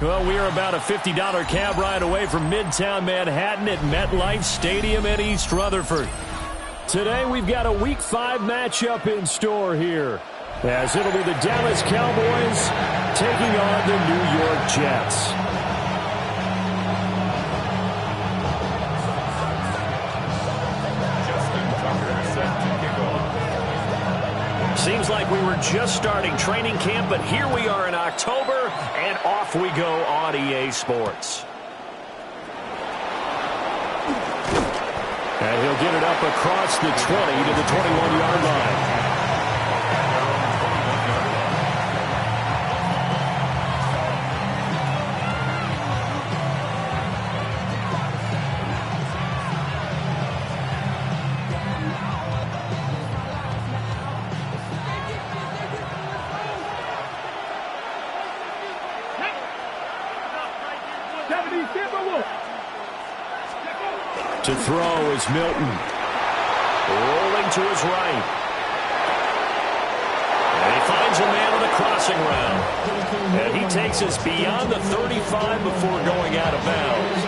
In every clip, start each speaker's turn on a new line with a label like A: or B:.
A: Well, we are about a $50 cab ride away from Midtown Manhattan at MetLife Stadium in East Rutherford. Today, we've got a Week 5 matchup in store here, as it'll be the Dallas Cowboys taking on the New York Jets. Seems like we were just starting training camp, but here we are in October, and off we go on EA Sports. And he'll get it up across the 20 to the 21-yard line. To throw is Milton. Rolling to his right. And he finds a man on the crossing route. And he takes us beyond the 35 before going out of bounds.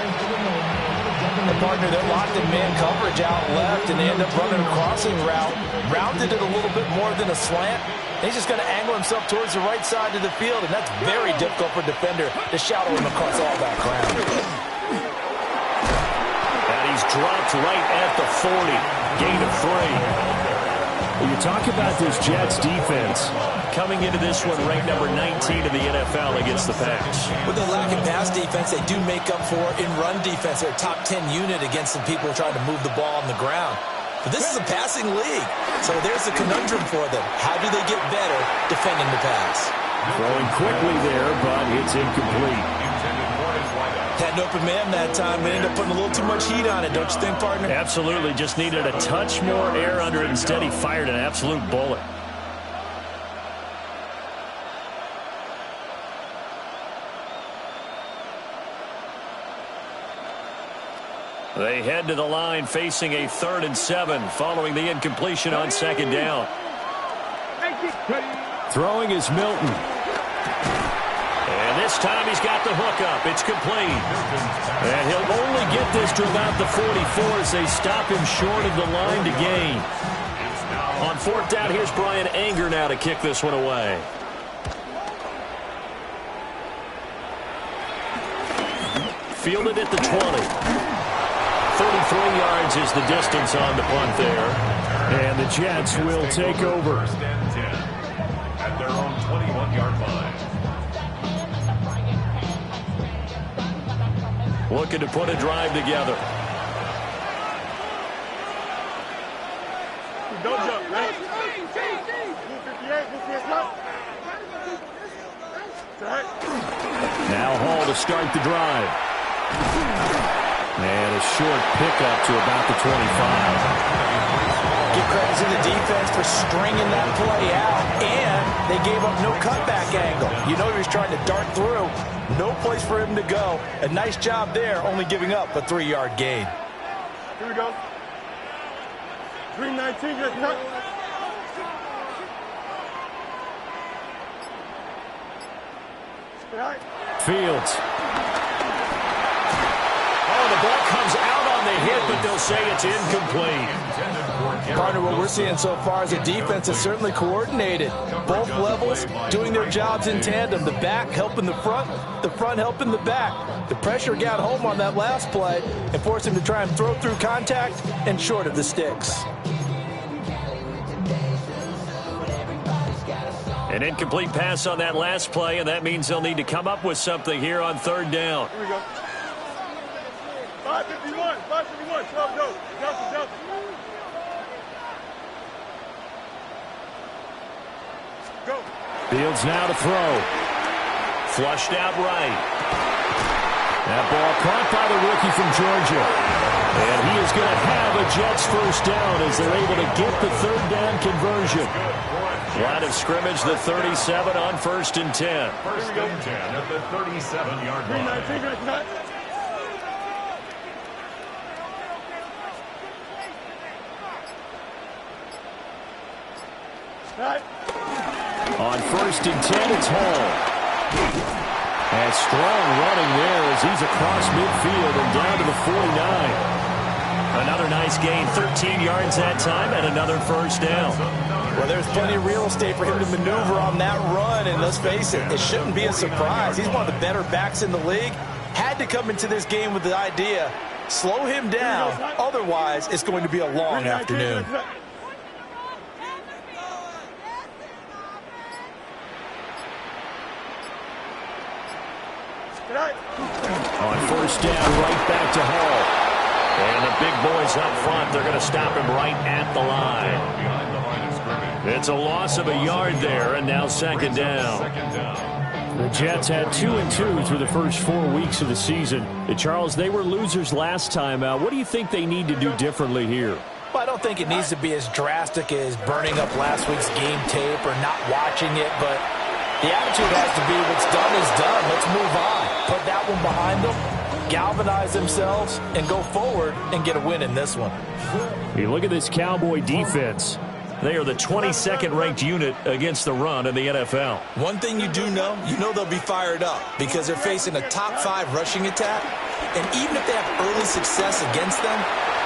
B: The partner that locked in man coverage out left, and they end up running a crossing route. Rounded it a little bit more than a slant. He's just going to angle himself towards the right side of the field, and that's very difficult for a defender to shadow him across all that ground.
A: He's dropped right at the 40. Gain of 3. Well, you talk about this Jets defense coming into this one ranked number 19 in the NFL against the pass.
B: With the lack of pass defense, they do make up for in run defense. They're a top 10 unit against some people trying to move the ball on the ground. But this is a passing league, so there's a conundrum for them. How do they get better defending the pass?
A: Throwing quickly there, but it's incomplete.
B: Had an open man that time. They ended up putting a little too much heat on it, don't you think, partner?
A: Absolutely. Just needed a touch more air under it. Instead, he fired an absolute bullet. They head to the line facing a 3rd and 7 following the incompletion on 2nd down. Throwing is Milton. And this time he's got the hook up. It's complete. And he'll only get this to about the 44 as they stop him short of the line to gain. On 4th down, here's Brian Anger now to kick this one away. Fielded at the 20. 33 yards is the distance on the punt there. And the Jets will take over.
C: At their own 21-yard line.
A: Looking to put a drive together.
D: Don't jump, right?
A: Now Hall to start the drive. And a short pickup to about the 25.
B: Give credit to the defense for stringing that play out, and they gave up no cutback angle. You know he was trying to dart through. No place for him to go. A nice job there, only giving up a 3-yard gain.
D: Here we go. 319, just cut.
A: Fields. Oh, the ball comes out on the hit, but they'll say it's incomplete.
B: Partner, what we're seeing so far is a defense that's certainly coordinated. Both levels doing their jobs in tandem. The back helping the front helping the back. The pressure got home on that last play and forced him to try and throw through contact and short of the sticks.
A: An incomplete pass on that last play, and that means they'll need to come up with something here on 3rd down.
D: Here we go. 551, 551, go. Delta. Go.
A: Fields now to throw. Flushed out right. That ball caught by the rookie from Georgia. And he is going to have a Jets first down as they're able to get the 3rd down conversion. Line of scrimmage, the 37 on 1st and 10.
C: 1st and 10 at the 37-yard line.
A: On 1st and 10, it's Hall. And strong running there as he's across midfield and down to the 49. Another nice gain, 13 yards that time, and another first down.
B: Well, there's plenty of real estate for him to maneuver on that run, and let's face it, it shouldn't be a surprise. He's one of the better backs in the league. Had to come into this game with the idea, slow him down, otherwise it's going to be a long afternoon.
A: On first down, right back to Hall. And the big boys up front, they're going to stop him right at the line. It's a loss of a yard there, and now second down. The Jets had 2-2 through the first 4 weeks of the season. Charles, they were losers last time out. What do you think they need to do differently here?
B: Well, I don't think it needs to be as drastic as burning up last week's game tape or not watching it, but the attitude has to be what's done is done. Let's move on. Put that one behind them, galvanize themselves, and go forward and get a win in this one.
A: You look at this Cowboy defense. They are the 22nd ranked unit against the run in the NFL.
B: One thing you do know, they'll be fired up because they're facing a top 5 rushing attack. And even if they have early success against them,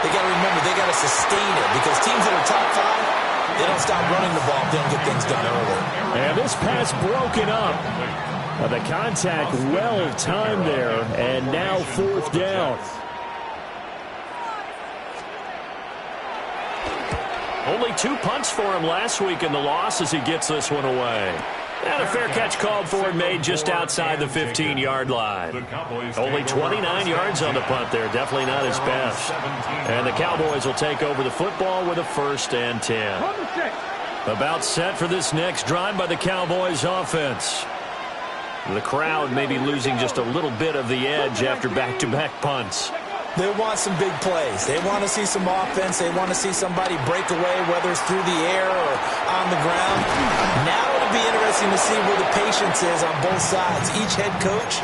B: they got to remember they got to sustain it because teams that are top 5, they don't stop running the ball if they don't get things done early.
A: And this pass broken up. The contact well timed there, and now fourth down. Only 2 punts for him last week in the loss as he gets this one away. And a fair catch called for and made just outside the 15-yard line. Only 29 yards on the punt there. Definitely not his best. And the Cowboys will take over the football with a 1st and 10. About set for this next drive by the Cowboys offense. The crowd may be losing just a little bit of the edge after back-to-back punts.
B: They want some big plays. They want to see some offense. They want to see somebody break away, whether it's through the air or on the ground. Now it'll be interesting to see where the patience is on both sides. Each head coach,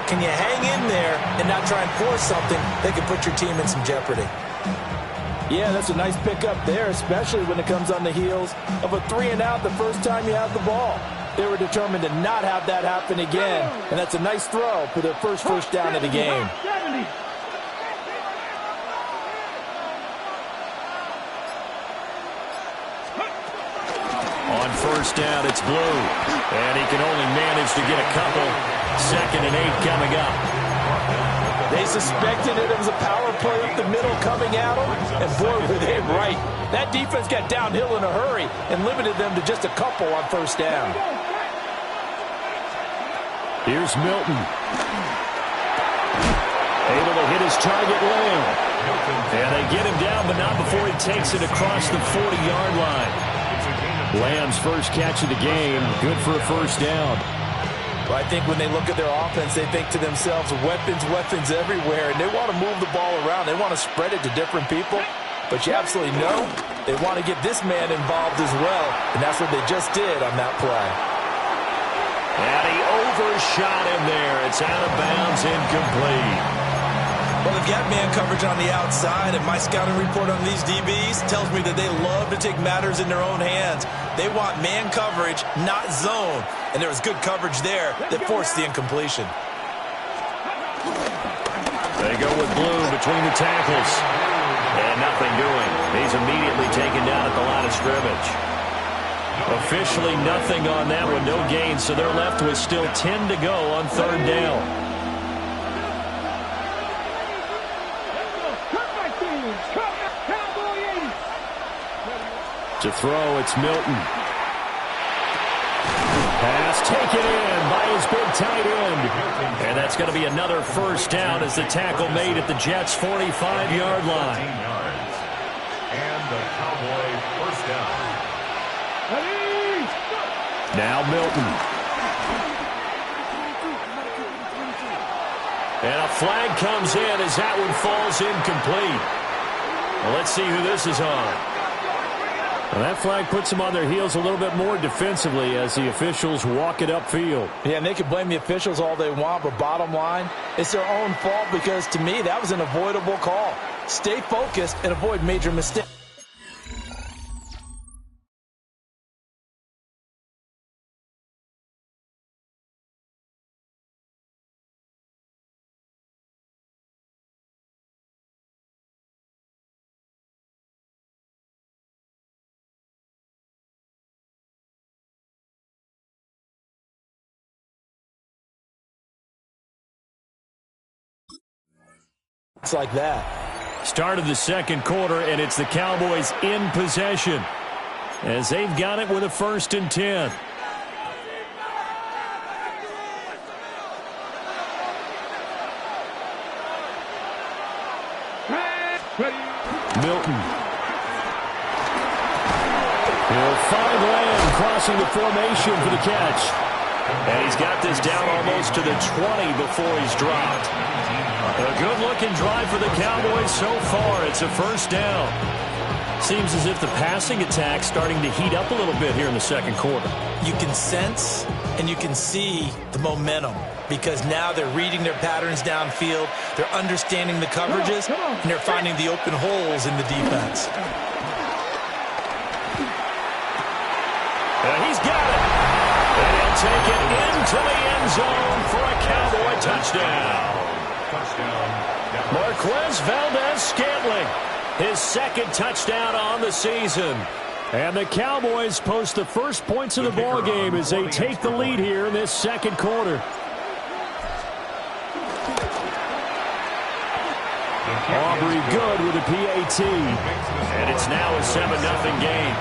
B: can you hang in there and not try and force something that could put your team in some jeopardy? Yeah, that's a nice pickup there, especially when it comes on the heels of a 3-and-out the first time you have the ball. They were determined to not have that happen again, and that's a nice throw for their first down of the game.
A: On first down, it's Blue. And he can only manage to get a couple. 2nd and 8 coming up.
B: They suspected it was a power play up the middle coming at them, and boy, were they right. That defense got downhill in a hurry and limited them to just a couple on first down.
A: Here's Milton. Able to hit his target lane. And they get him down, but not before he takes it across the 40-yard line. Lamb's first catch of the game. Good for a 1st down.
B: Well, I think when they look at their offense, they think to themselves, weapons everywhere, and they want to move the ball around. They want to spread it to different people. But you absolutely know they want to get this man involved as well, and that's what they just did on that play.
A: And he overshot him there. It's out of bounds, incomplete.
B: Well, they've got man coverage on the outside, and my scouting report on these DBs tells me that they love to take matters in their own hands. They want man coverage, not zone. And there was good coverage there that forced the incompletion.
A: They go with Blue between the tackles. And nothing doing. He's immediately taken down at the line of scrimmage. Officially nothing on that one, no gain, so they're left with still 10 to go on 3rd down. To throw, it's Milton. Pass taken in by his big tight end. And that's going to be another 1st down as the tackle made at the Jets' 45-yard line.
C: And the Cowboy 1st down.
A: Now Milton. And a flag comes in as that one falls incomplete. Well, let's see who this is on. Well, that flag puts them on their heels a little bit more defensively as the officials walk it upfield.
B: Yeah, and they can blame the officials all they want, but bottom line, it's their own fault because, to me, that was an avoidable call. Stay focused and avoid major mistakes. It's like that.
A: Start of the second quarter, and it's the Cowboys in possession as they've got it with a 1st and 10. Milton. He'll find Lamb crossing the formation for the catch. And he's got this down almost to the 20 before he's dropped. A good-looking drive for the Cowboys so far. It's a 1st down. Seems as if the passing attack's starting to heat up a little bit here in the second quarter.
B: You can sense and you can see the momentum because now they're reading their patterns downfield, they're understanding the coverages, and they're finding the open holes in the defense.
A: And he's got it. And he'll take it into the end zone for a Cowboy touchdown. Marquez Valdez-Scantling, his 2nd touchdown on the season. And the Cowboys post the first points of the ball game as they take the lead here in this second quarter. Aubrey good with a PAT. And it's now a 7-0 game.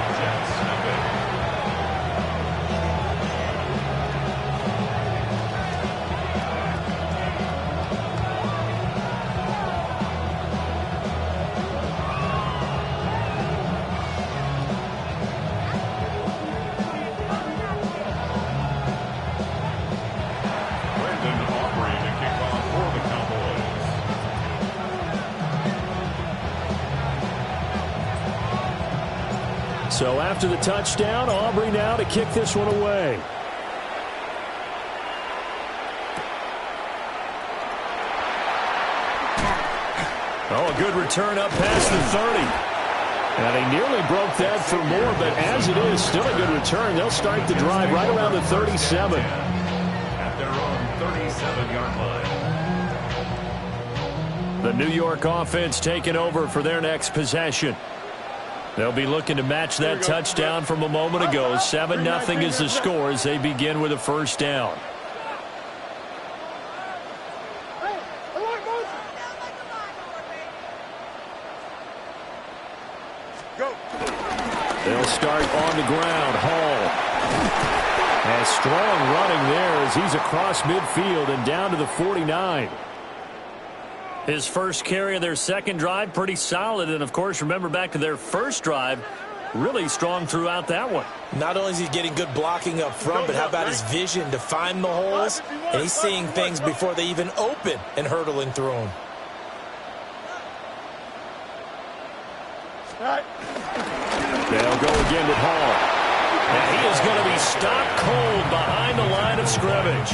A: So after the touchdown, Aubrey now to kick this one away. Oh, a good return up past the 30. And they nearly broke that for more, but as it is, still a good return. They'll start the drive right around the 37.
C: At their own 37-yard line.
A: The New York offense taking over for their next possession. They'll be looking to match that touchdown from a moment ago. 7-0 is the score as they begin with a 1st down. They'll start on the ground. Hall. And strong running there as he's across midfield and down to the 49. His first carry of their second drive, pretty solid. And, of course, remember back to their first drive, really strong throughout that one.
B: Not only is he getting good blocking up front, but how about his vision to find the holes? And he's seeing things before they even open and hurdling through them.
A: They'll go again with Hall. And he is going to be stopped cold behind the line of scrimmage.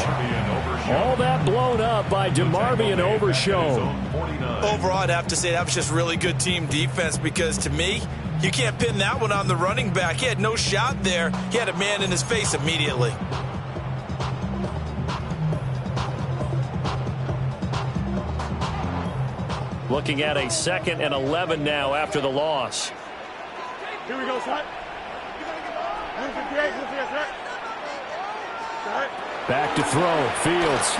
A: All that blown up by DeMarvion Overshown.
B: Overall, I'd have to say that was just really good team defense because, to me, you can't pin that one on the running back. He had no shot there. He had a man in his face immediately.
A: Looking at a 2nd and 11 now after the loss.
D: Here we go, son.
A: Back to throw. Fields.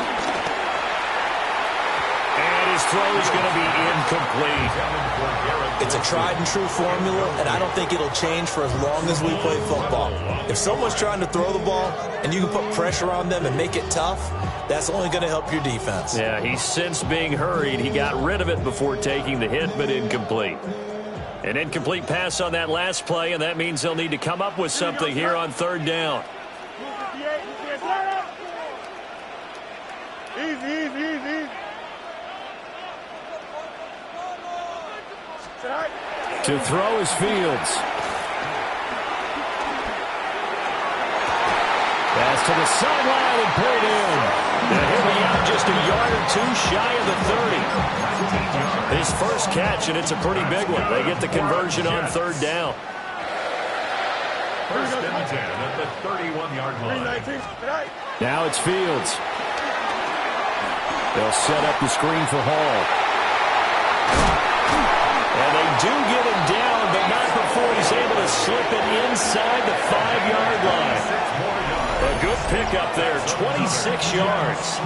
A: And his throw is going to be incomplete.
B: It's a tried-and-true formula, and I don't think it'll change for as long as we play football. If someone's trying to throw the ball and you can put pressure on them and make it tough, that's only going to help your defense.
A: Yeah, he's since being hurried. He got rid of it before taking the hit, but incomplete. An incomplete pass on that last play, and that means they'll need to come up with something here on 3rd down.
D: Easy.
A: To throw is Fields. Pass to the sideline and pulled in. And he'll be out just a yard or two shy of the 30. His first catch, and it's a pretty big one. They get the conversion on 3rd down.
C: First and 10 at the 31-yard line.
A: Now it's Fields. They'll set up the screen for Hall. And they do get him down, but not before he's able to slip it inside the 5-yard line. A good pickup there, 26 yards.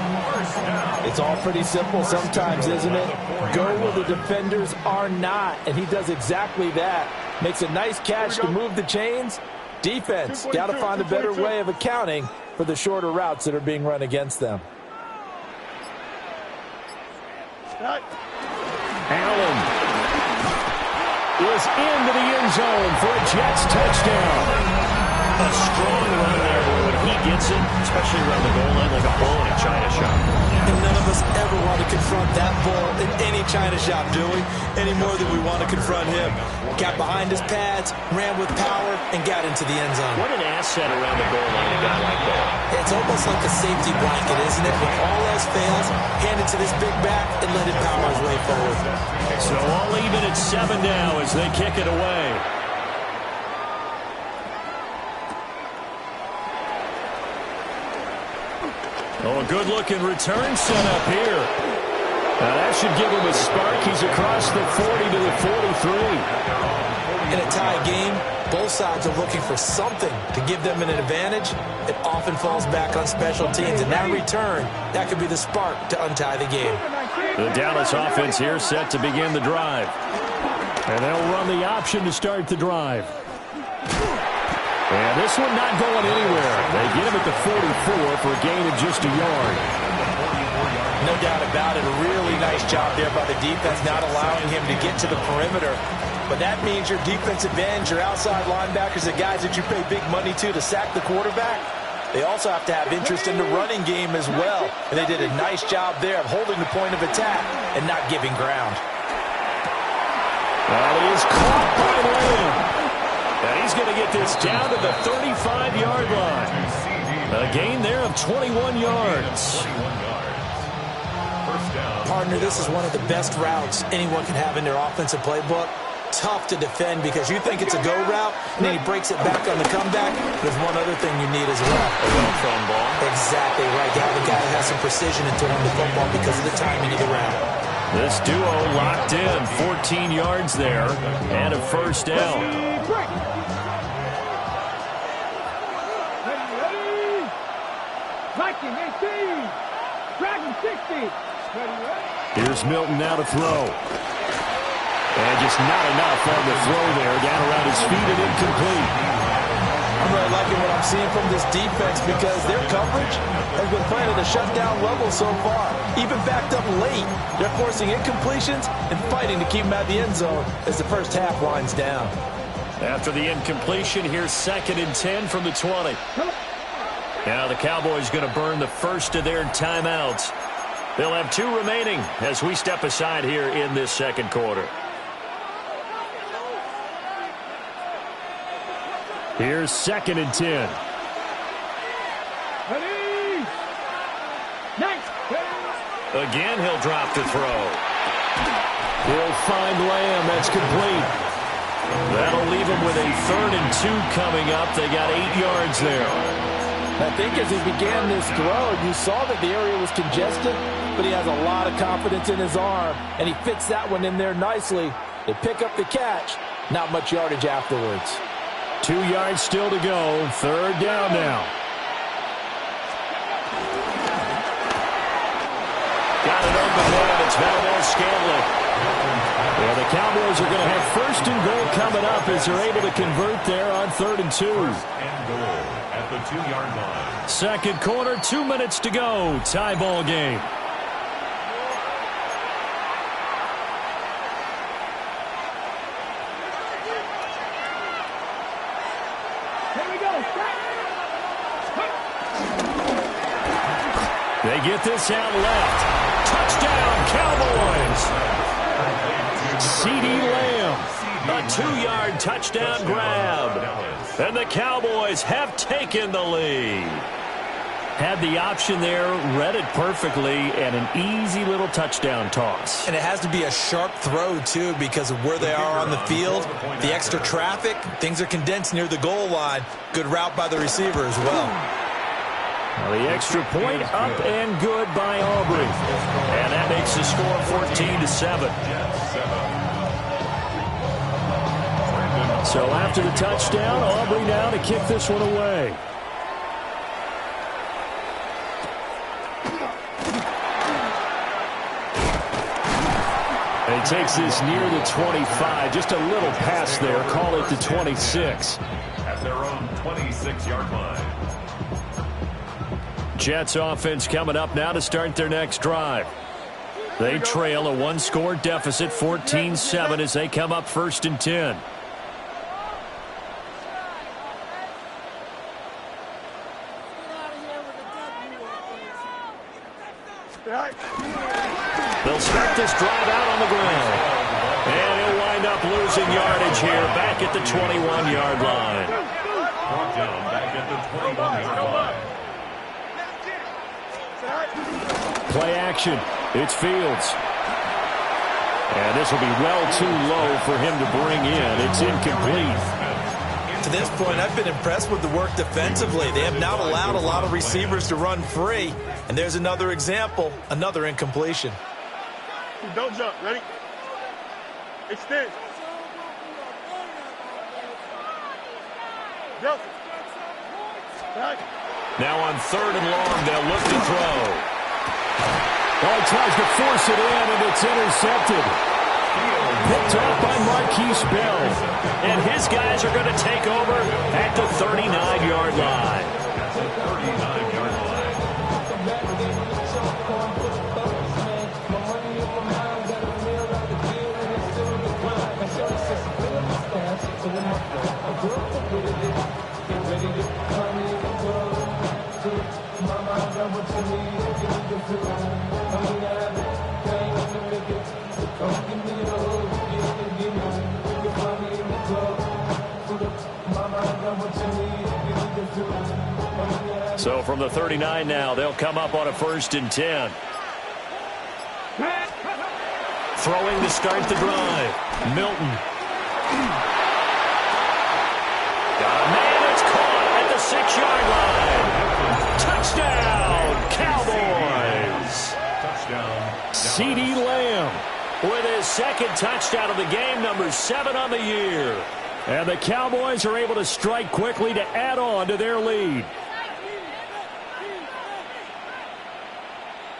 B: It's all pretty simple sometimes, isn't it? Go where the defenders are not, and he does exactly that. Makes a nice catch to move the chains. Defense, got to find a better way of accounting for the shorter routes that are being run against them.
A: Allen is into the end zone for a Jets touchdown. A strong run there, boy, when he gets it, especially around the goal line like a bull in a china shop.
B: And none of us ever want to confront that bull in any china shop, do we? Any more than we want to confront him. Got behind his pads, ran with power, and got into the end zone.
A: What an asset around the goal line, a guy like that.
B: It's almost like a safety blanket, isn't it? When all else fails, hand it to this big back and let him power his way forward.
A: So all even at 7 now as they kick it away. Oh, a good-looking return set up here. Now that should give him a spark. He's across the 40 to the 43.
B: In a tie game, both sides are looking for something to give them an advantage. It often falls back on special teams, and that return, that could be the spark to untie the game.
A: The Dallas offense here set to begin the drive. And they'll run the option to start the drive. And this one not going anywhere. They get him at the 44 for a gain of just a yard.
B: No doubt about it. A really nice job there by the defense, not allowing him to get to the perimeter. But that means your defensive ends, your outside linebackers, the guys that you pay big money to sack the quarterback, they also have to have interest in the running game as well. And they did a nice job there of holding the point of attack and not giving ground.
A: Well, he is caught by Lamb. And he's going to get this down to the 35-yard line. A gain there of 21 yards.
B: Partner, this is one of the best routes anyone can have in their offensive playbook. Tough to defend because you think it's a go route, and then he breaks it back on the comeback. There's one other thing you need as well.
A: A well-thrown ball.
B: Exactly right. You have a guy that has some precision in throwing the football because of the timing of the route.
A: This duo locked in. 14 yards there and a first down.
D: Viking 18, Dragon 60.
A: Here's Milton now to throw. And just not enough on the throw there. Down around his feet and incomplete.
B: I'm really liking what I'm seeing from this defense because their coverage has been playing at a shutdown level so far. Even backed up late, they're forcing incompletions and fighting to keep them out of the end zone as the first half winds down.
A: After the incompletion, here's 2nd and 10 from the 20. Now the Cowboys going to burn the first of their timeouts. They'll have 2 remaining as we step aside here in this second quarter. Here's 2nd and 10. Again, he'll drop to throw. He'll find Lamb. That's complete. That'll leave him with a 3rd and 2 coming up. They got 8 yards there.
B: I think as he began this throw, you saw that the area was congested, but he has a lot of confidence in his arm, and he fits that one in there nicely. They pick up the catch, not much yardage afterwards.
A: 2 yards still to go. 3rd down now. Got it open man. It's Valdez-Scantling. Well, the Cowboys are going to have 1st and goal coming up as they're able to convert there on 3rd and 2.
C: And goal at the 2-yard line.
A: Second quarter, 2 minutes to go. Tie ball game.
D: Here we go.
A: They get this out left. Touchdown, Cowboys. CeeDee Lamb, a 2-yard touchdown grab. And the Cowboys have taken the lead. Had the option there, read it perfectly, and an easy little touchdown toss.
B: And it has to be a sharp throw, too, because of where they are on the field. The extra traffic, things are condensed near the goal line. Good route by the receiver as well.
A: Well, the extra point up and good by Aubrey. And that makes the score 14-7. So after the touchdown, Aubrey now to kick this one away. And he takes this near the 25. Just a little pass there. Call it the 26.
C: At their own 26-yard line.
A: Jets offense coming up now to start their next drive. They trail a one-score deficit, 14-7, as they come up 1st and 10. They'll start this drive out on the ground. And he'll wind up losing yardage here back at the 21-yard line.
C: Brought down back at the 21-yard line.
A: Play action. It's Fields. And this will be well too low for him to bring in. It's incomplete.
B: To this point, I've been impressed with the work defensively. They have not allowed a lot of receivers to run free. And there's another example, another incompletion.
D: Don't jump. Ready? Extend. Jump.
A: Now on 3rd and long, they'll look to throw. Oh, he tries to force it in, and it's intercepted. Picked off by Marquise Bell. And his guys are going to take over at the 39-yard line.
C: At the 39-yard line.
A: So from the 39 now, they'll come up on a 1st and 10. Throwing to start the drive. Milton. Got a man that's caught at the 6-yard line. Touchdown, Cowboys.
C: Touchdown.
A: CeeDee Lamb with his 2nd touchdown of the game, number 7 on the year. And the Cowboys are able to strike quickly to add on to their lead.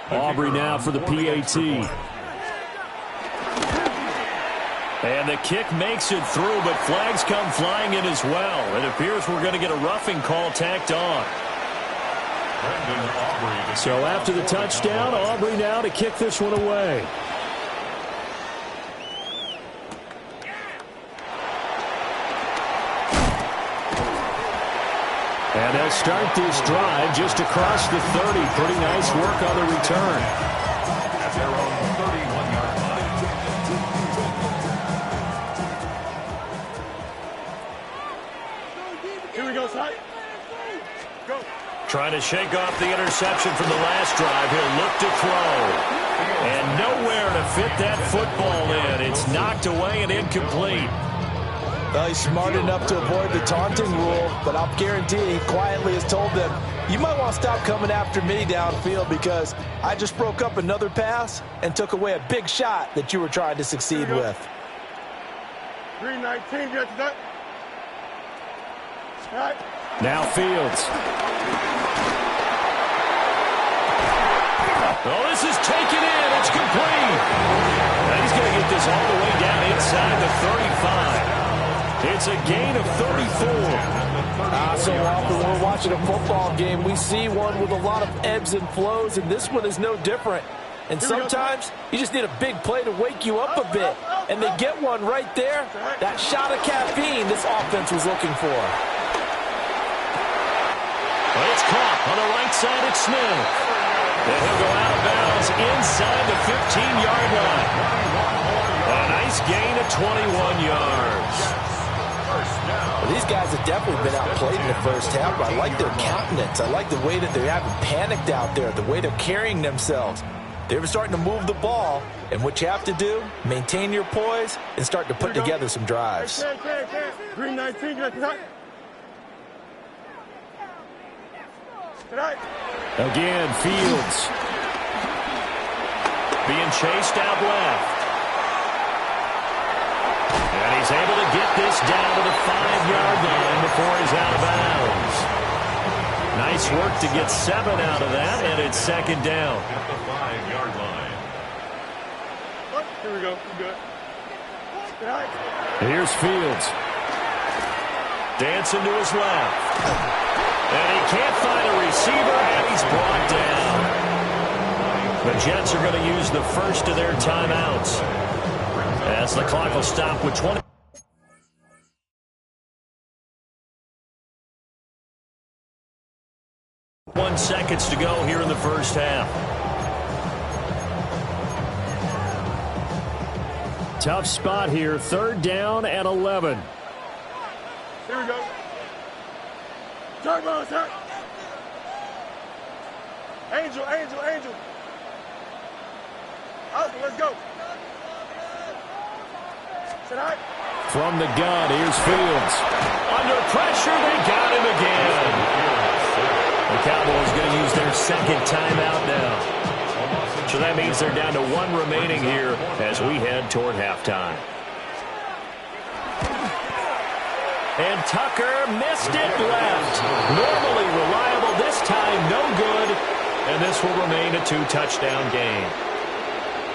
A: Aubrey now for the PAT. And the kick makes it through, but flags come flying in as well. It appears we're going to get a roughing call tacked on. So after the touchdown, Aubrey now to kick this one away. And they'll start this drive just across the 30. Pretty nice work on the return.
C: At their own 31-yard line.
D: Here we go, Ty. Go.
A: Trying to shake off the interception from the last drive. He'll look to throw. And nowhere to fit that football in. It's knocked away and incomplete.
B: Well, he's smart enough to avoid the taunting rule, but I'll guarantee he quietly has told them, you might want to stop coming after me downfield because I just broke up another pass and took away a big shot that you were trying to succeed with.
D: 319, you got that? All right.
A: Now Fields. Oh, this is taken in. It's complete. And he's going to get this all the way down inside the 35. It's a gain of 34.
B: So often when we're watching a football game, we see one with a lot of ebbs and flows, and this one is no different. And sometimes you just need a big play to wake you up a bit. And they get one right there. That shot of caffeine this offense was looking for.
A: Well, it's caught on the right side at Smith. And he'll go out of bounds inside the 15-yard line. A nice gain of 21 yards.
B: Well, these guys have definitely been outplayed in the first half, but I like their countenance. I like the way that they haven't panicked out there, the way they're carrying themselves. They're starting to move the ball, and what you have to do, maintain your poise and start to put together some drives.
D: 319, you got that?
A: Again, Fields. Being chased out left. And he's able to get this down to the 5-yard line before he's out of bounds. Nice work to get 7 out of that, and it's second down.
C: At the 5-yard line.
D: Here we go. We're good.
A: Here's Fields. Dancing to his left. And he can't find a receiver, and he's brought down. The Jets are going to use the first of their timeouts, as the clock will stop with 21 seconds to go here in the first half. Tough spot here, 3rd down and 11.
D: Here we go. Turbo, sir. Angel. Awesome, let's go.
A: From the gun, here's Fields. Under pressure, they got him again. The Cowboys going to use their second timeout now. So that means they're down to 1 remaining here as we head toward halftime. And Tucker missed it left. Normally reliable, this time no good. And this will remain a 2-touchdown game.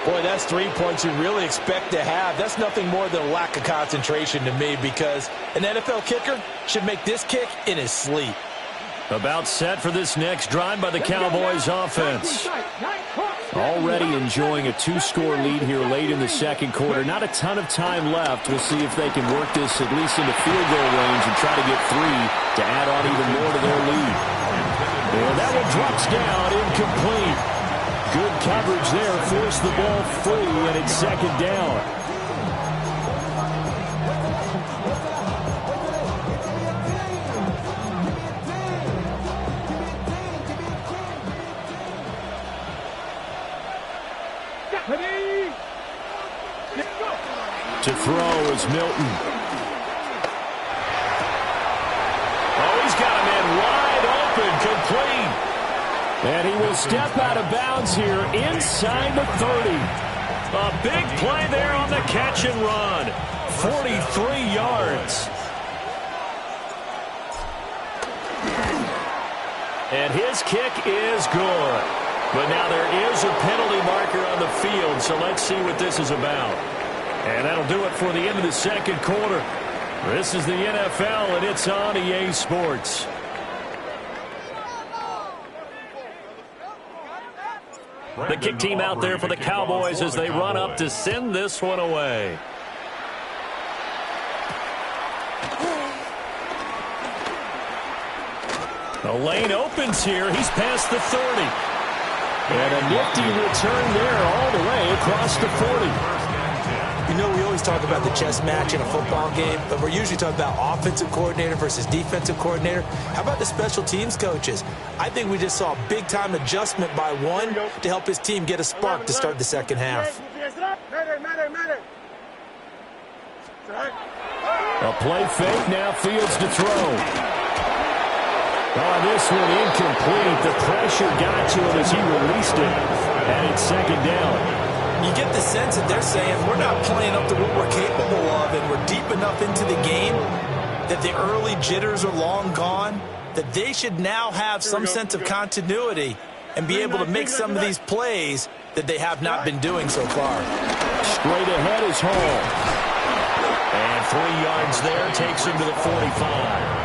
B: Boy, that's 3 points you really expect to have. That's nothing more than a lack of concentration to me, because an NFL kicker should make this kick in his sleep.
A: About set for this next drive by the Cowboys offense. Already enjoying a 2-score lead here late in the second quarter. Not a ton of time left. We'll see if they can work this at least into field goal range and try to get 3 to add on even more to their lead. And that one drops down, incomplete. Good coverage there, forced the ball free, and it's second down. To throw is Milton. Oh, he's got a man wide open, complete. And he will step out of bounds here inside the 30. A big play there on the catch and run. 43 yards. And his kick is good. But now there is a penalty marker on the field, so let's see what this is about. And that'll do it for the end of the second quarter. This is the NFL, and it's on EA Sports. The kick team out there for the Cowboys as they run up to send this one away. The lane opens here. He's past the 30. And a nifty return there all the way across the 40.
B: You know, we always talk about the chess match in a football game, but we're usually talking about offensive coordinator versus defensive coordinator. How about the special teams coaches? I think we just saw a big-time adjustment by one to help his team get a spark to start the second half.
A: A play fake, now Fields to throw. Oh, this one incomplete. The pressure got to him as he released it, and it's second down.
B: You get the sense that they're saying we're not playing up to what we're capable of, and we're deep enough into the game that the early jitters are long gone, that they should now have some sense of continuity and be able to make some of these plays that they have not been doing so far.
A: Straight ahead is Hall. And 3 yards there takes him to the 45.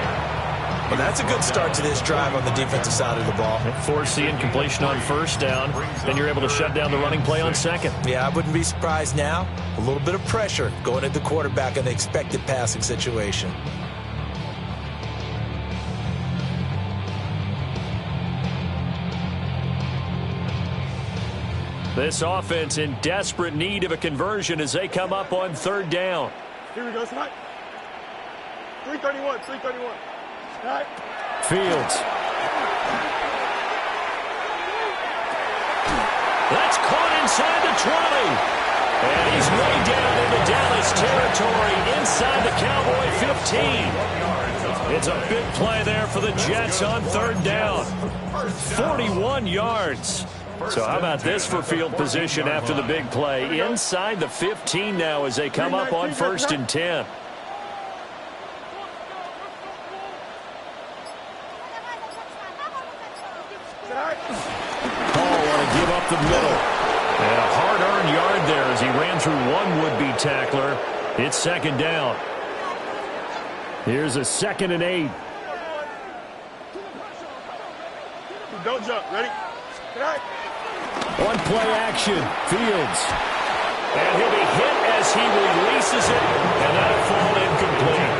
B: Well, that's a good start to this drive on the defensive side of the ball.
A: Force the incompletion on first down. Then you're able to shut down the running play on second.
B: Yeah, I wouldn't be surprised now. A little bit of pressure going at the quarterback in the expected passing situation.
A: This offense in desperate need of a conversion as they come up on third down.
D: Here we go, Scott. 331.
A: Fields. That's caught inside the 20. And he's way down into Dallas territory inside the Cowboy 15. It's a big play there for the Jets on third down. 41 yards. So how about this for field position after the big play? Inside the 15 now as they come up on 1st and 10. Want to give up the middle. And a hard-earned yard there as he ran through one would-be tackler. It's 2nd down. Here's a 2nd and 8.
D: Don't jump. Ready?
A: One play action. Fields. And he'll be hit as he releases it. And that'll fall incomplete.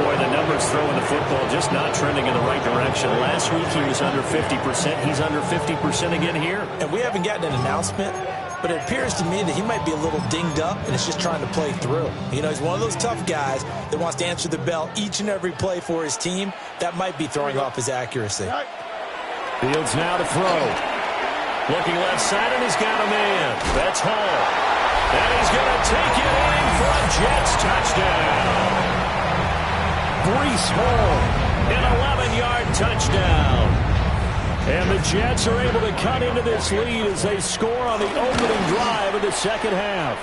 A: Boy, the numbers throwing the football just not trending in the right direction. Last week he was under 50%. He's under 50% again here.
B: And we haven't gotten an announcement, but it appears to me that he might be a little dinged up and is just trying to play through. You know, he's one of those tough guys that wants to answer the bell each and every play for his team. That might be throwing off his accuracy.
A: Fields now to throw. Looking left side, and he's got a man. That's Hall. And he's going to take it in for a Jets touchdown. Breece Hall, an 11-yard touchdown. And the Jets are able to cut into this lead as they score on the opening drive of the second half.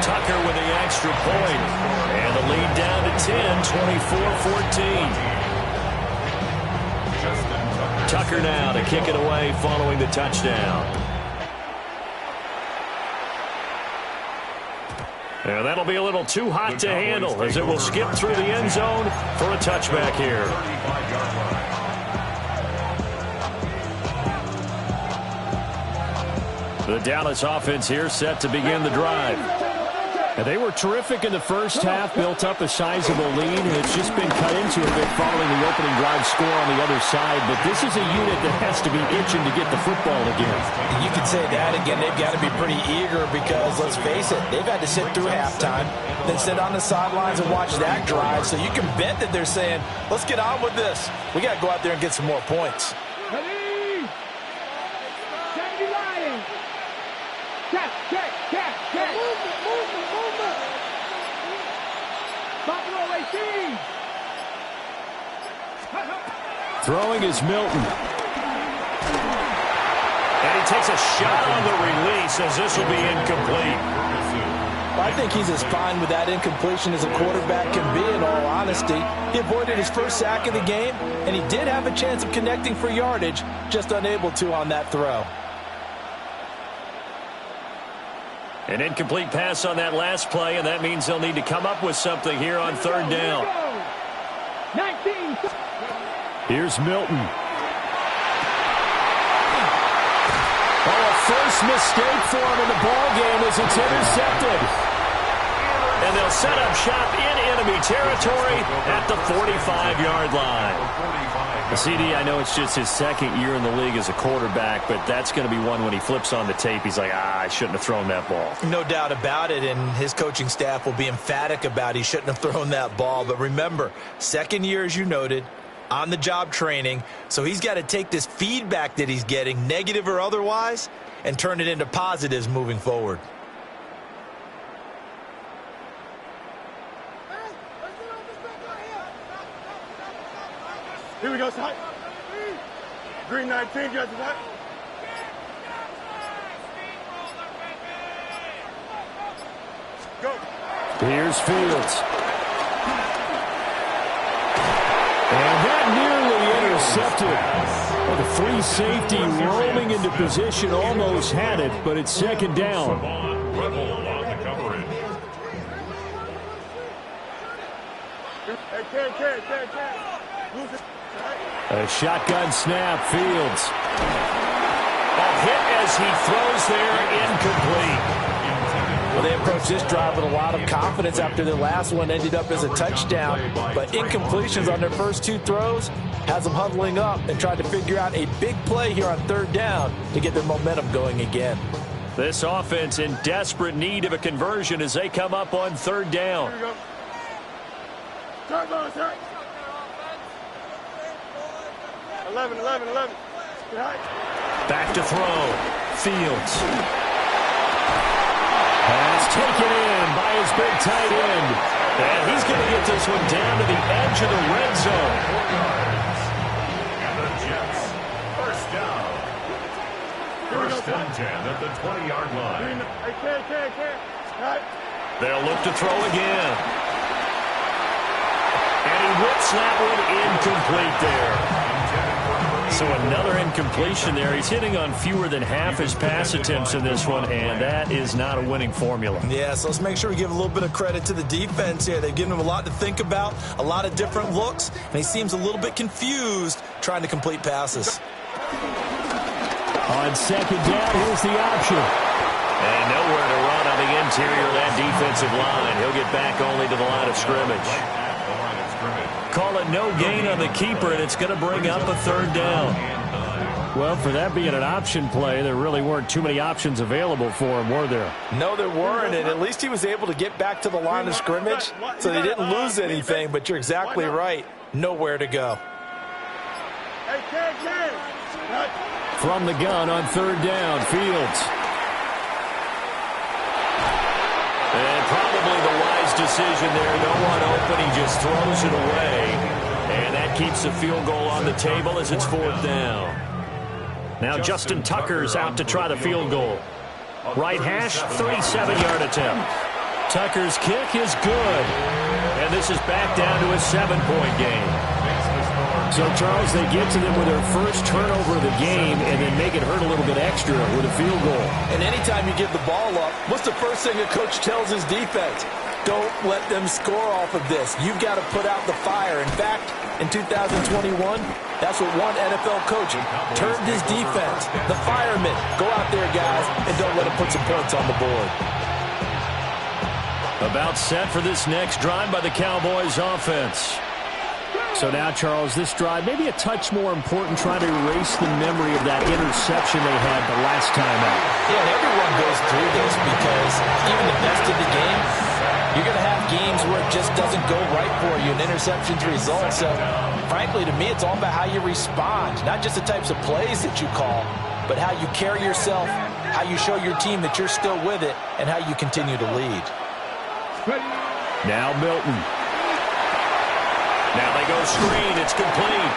A: Tucker with the extra point. And the lead down to 10, 24-14. Tucker now to kick it away following the touchdown. And that'll be a little too hot to handle as it will skip through the end zone for a touchback here. The Dallas offense here set to begin the drive. And they were terrific in the first half, built up a sizable lead, and it's just been cut into a bit following the opening drive score on the other side. But this is a unit that has to be itching to get the football again.
B: You could say that again. They've got to be pretty eager because, let's face it, they've had to sit through halftime, then sit on the sidelines and watch that drive. So you can bet that they're saying, let's get on with this. We got to go out there and get some more points.
A: Throwing is Milton. And he takes a shot on the release as this will be incomplete.
B: I think he's as fine with that incompletion as a quarterback can be, in all honesty. He avoided his first sack of the game, and he did have a chance of connecting for yardage, just unable to on that throw.
A: An incomplete pass on that last play, and that means they'll need to come up with something here on 3rd down.
E: 19.
A: Here's Milton. Oh, a first mistake for him in the ball game as it's intercepted. And they'll set up shop in enemy territory at the 45-yard line. CD, I know it's just his 2nd year in the league as a quarterback, but that's going to be one when he flips on the tape. He's like, I shouldn't have thrown that ball.
B: No doubt about it, and his coaching staff will be emphatic about he shouldn't have thrown that ball. But remember, 2nd year, as you noted, on-the-job training, so he's got to take this feedback that he's getting, negative or otherwise, and turn it into positives moving forward.
D: Here we go, side. Green 19, got to that. Go.
A: Here's Fields. And that nearly intercepted. Well, the free safety rolling into position almost had it, but it's 2nd down. A shotgun snap, Fields. A hit as he throws there, incomplete.
B: Well, they approached this drive with a lot of confidence after their last one ended up as a touchdown. But incompletions on their first 2 throws has them huddling up and trying to figure out a big play here on 3rd down to get their momentum going again.
A: This offense in desperate need of a conversion as they come up on 3rd down.
D: Here we go. Turn, boys, turn. 11.
A: Back to throw. Fields. Pass taken in by his big tight end. And he's going to get this one down to the edge of the red zone.
C: And the Jets, 1st down. 10-10 at the 20-yard line.
A: They'll look to throw again. And he whips that one incomplete there. So another incompletion there. He's hitting on fewer than half his pass attempts in this one, and that is not a winning formula.
B: Yeah, so let's make sure we give a little bit of credit to the defense here. They've given him a lot to think about, a lot of different looks, and he seems a little bit confused trying to complete passes.
A: On second down, here's the option. And nowhere to run on the interior of that defensive line. He'll get back only to the line of scrimmage. Call it no gain on the keeper, and it's going to bring up a third down. Well, for that being an option play, there really weren't too many options available for him, were there?
B: No, there weren't, and at least he was able to get back to the line of scrimmage, so they didn't lose anything, but you're exactly right. Nowhere to go.
A: From the gun on third down, Fields. And probably the wise decision there. No one open. He just throws it away. And that keeps the field goal on the table as it's fourth down. Now Justin Tucker's out to try the field goal. Right hash, 37-yard attempt. Tucker's kick is good. And this is back down to a 7-point game. So, Charles, they get to them with their first turnover of the game and then make it hurt a little bit extra with a field goal.
B: And anytime you give the ball up, what's the first thing a coach tells his defense? Don't let them score off of this. You've got to put out the fire. In fact, in 2021, that's what one NFL coach termed his defense. The firemen. Go out there, guys, and don't let them put some points on the board.
A: About set for this next drive by the Cowboys offense. So now, Charles, this drive maybe a touch more important, trying to erase the memory of that interception they had the last time out.
B: Yeah, and everyone goes through this because even the best of the game, you're going to have games where it just doesn't go right for you, and interceptions result. So, frankly, to me, it's all about how you respond, not just the types of plays that you call, but how you carry yourself, how you show your team that you're still with it, and how you continue to lead.
A: Now Milton. Now they go screen. It's complete.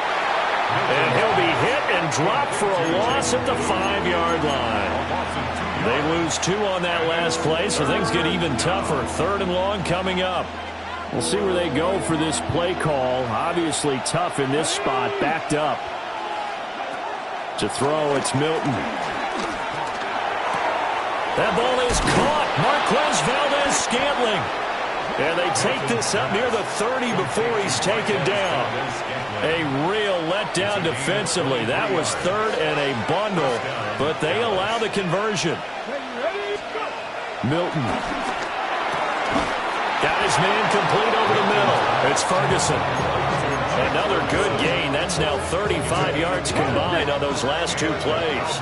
A: And he'll be hit and dropped for a loss at the 5-yard line. They lose 2 on that last play, so things get even tougher. Third and long coming up. We'll see where they go for this play call. Obviously tough in this spot, backed up. To throw, it's Milton. That ball is caught. Marquez Valdez-Scantling. And they take this up near the 30 before he's taken down. A real letdown defensively. That was third and a bundle, but they allow the conversion. Milton. Got his man complete over the middle. It's Ferguson. Another good gain. That's now 35 yards combined on those last 2 plays.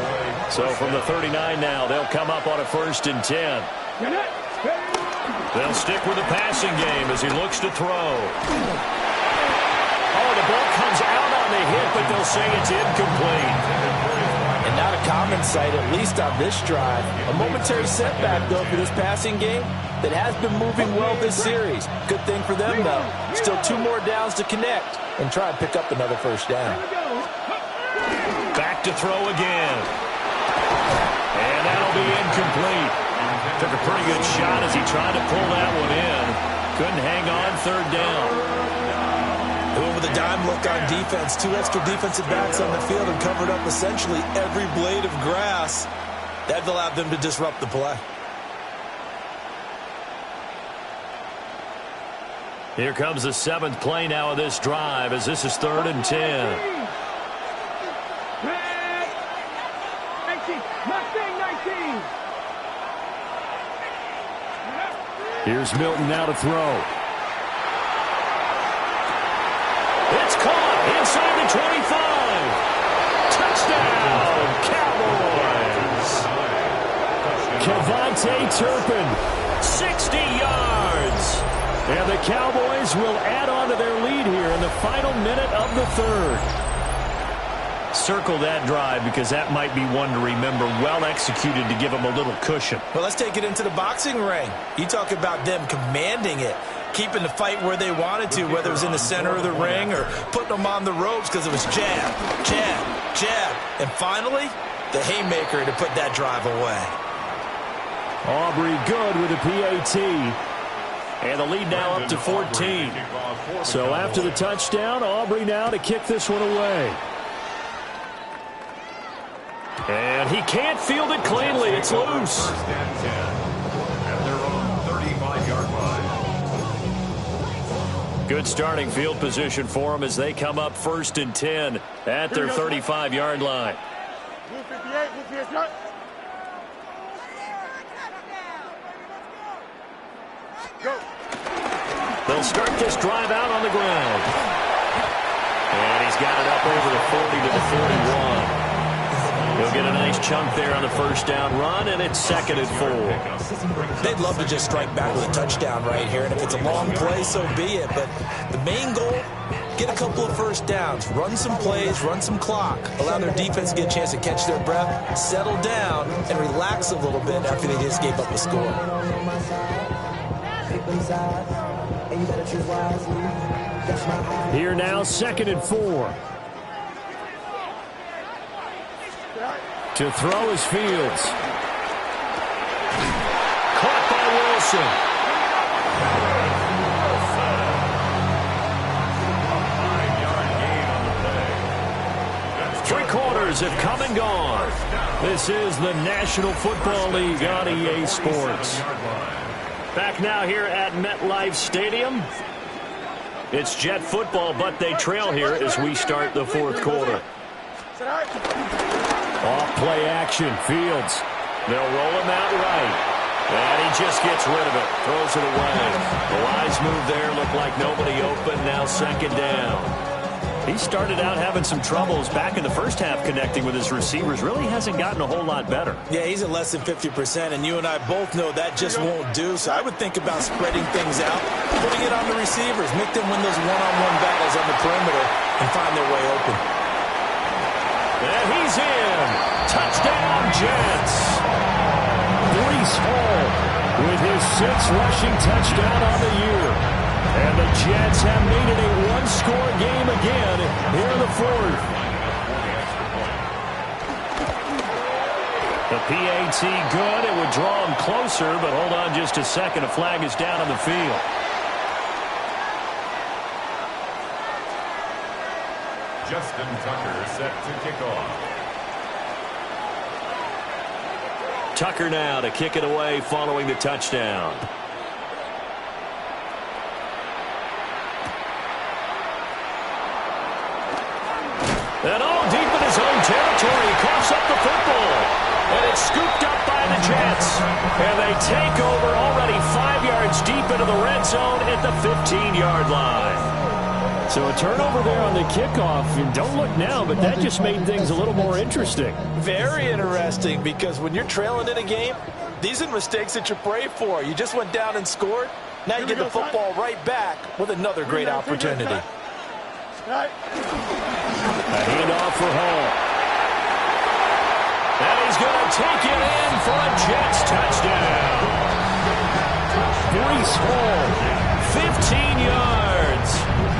A: So from the 39 now, they'll come up on a 1st and 10. They'll stick with the passing game as he looks to throw. Oh, the ball comes out on the hit, but they'll say it's incomplete.
B: And not a common sight, at least on this drive. A momentary setback, though, for this passing game that has been moving well this series. Good thing for them, though. Still 2 more downs to connect and try and pick up another 1st down.
A: Back to throw again. And that'll be incomplete. Took a pretty good shot as he tried to pull that one in. Couldn't hang on 3rd down.
B: Who with a dime look on defense. 2 extra defensive backs on the field and covered up essentially every blade of grass. That allowed them to disrupt the play.
A: Here comes the 7th play now of this drive as this is 3rd and 10. Here's Milton now to throw. It's caught inside the 25. Touchdown, Cowboys. Kevontae Turpin, 60 yards. And the Cowboys will add on to their lead here in the final minute of the 3rd. Circle that drive because that might be one to remember. Well executed to give them a little cushion.
B: Well, let's take it into the boxing ring. You talk about them commanding it, keeping the fight where they wanted to, whether it was in the center of the ring or putting them on the ropes because it was jab, jab, jab. And finally, the haymaker to put that drive away.
A: Aubrey good with a PAT. And the lead now up to 14. So after the touchdown, Aubrey now to kick this one away. And he can't field it cleanly. It's loose.
C: First and 10 at their own 35-yard line.
A: Good starting field position for them as they come up 1st and 10 at their 35-yard line.
D: Blue 58, blue 58. Go.
A: They'll start this drive out on the ground. And he's got it up over the 40 to the 41. He'll get a nice chunk there on the first down run, and it's 2nd and 4.
B: They'd love to just strike back with a touchdown right here, and if it's a long play, so be it. But the main goal, get a couple of first downs, run some plays, run some clock, allow their defense to get a chance to catch their breath, settle down, and relax a little bit after they just gave up the score.
A: Here now, 2nd and 4. To throw is Fields. Caught by Wilson. Three quarters have come and gone. This is the National Football League on EA Sports. Back now here at MetLife Stadium. It's Jet football, but they trail here as we start the 4th quarter. Off play action, Fields. They'll roll him out right. And he just gets rid of it, throws it away. The wise move there, looked like nobody open, now 2nd down. He started out having some troubles back in the first half connecting with his receivers. Really hasn't gotten a whole lot better.
B: Yeah, he's at less than 50%, and you and I both know that just won't do. So I would think about spreading things out, putting it on the receivers, make them win those one-on-one battles on the perimeter, and find their way open.
A: And he's in. Touchdown, Jets. Breece Hall with his 6th rushing touchdown on the year. And the Jets have made it a one-score game again here in the 4th. The PAT good. It would draw him closer, but hold on just a second. A flag is down on the field.
C: Justin Tucker set to kick off.
A: Tucker now to kick it away following the touchdown. And all deep in his own territory, he coughs up the football. And it's scooped up by the Jets. And they take over already 5 yards deep into the red zone at the 15-yard line. So a turnover there on the kickoff. And don't look now, but that just made things a little more interesting.
B: Very interesting, because when you're trailing in a game, these are mistakes that you pray for. You just went down and scored. Now you get the football right back with another great opportunity.
A: A handoff for Hall. And he's going to take it in for a Jets touchdown. Breece Hall, 15 yards.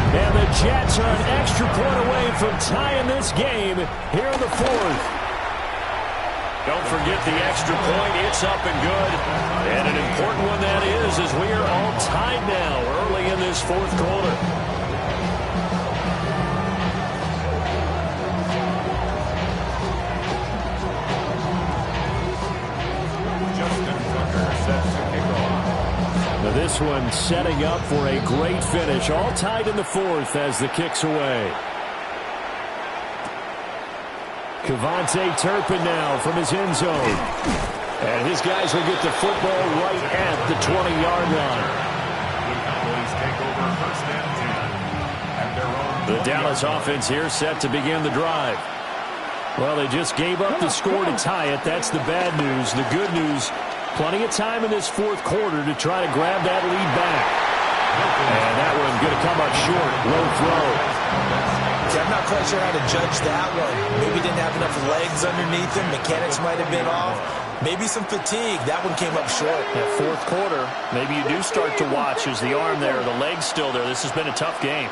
A: And the Jets are an extra point away from tying this game here in the 4th. Don't forget the extra point. It's up and good. And an important one that is, as we are all tied now early in this 4th quarter. Now this one setting up for a great finish. All tied in the 4th as the kick's away. Cavante Turpin now from his end zone. And his guys will get the football right at the 20-yard line. The Dallas offense here set to begin the drive. Well, they just gave up the score to tie it. That's the bad news. The good news, plenty of time in this 4th quarter to try to grab that lead back. And that one going to come up short. Low throw.
B: See, I'm not quite sure how to judge that one. Maybe didn't have enough legs underneath him. Mechanics might have been off. Maybe some fatigue. That one came up short.
A: Yeah, 4th quarter, maybe you do start to watch as the arm there, the leg's still there. This has been a tough game.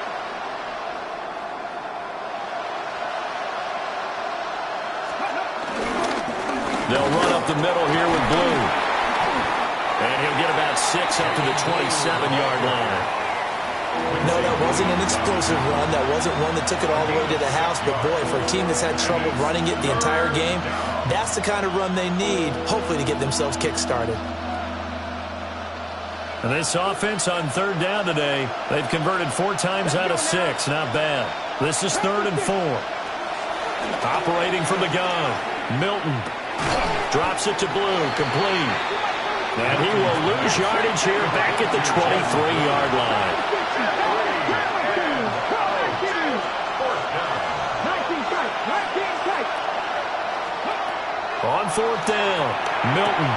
A: They'll run up the middle here with Blue. And he'll get about 6 up to the 27-yard line.
B: No, that wasn't an explosive run. That wasn't one that took it all the way to the house. But, boy, for a team that's had trouble running it the entire game, that's the kind of run they need, hopefully, to get themselves kick-started.
A: And this offense on 3rd down today, they've converted 4 times out of 6. Not bad. This is 3rd and 4. Operating from the gun. Milton drops it to Blue. Complete. And he will lose yardage here back at the 23-yard line. On 4th down, Milton.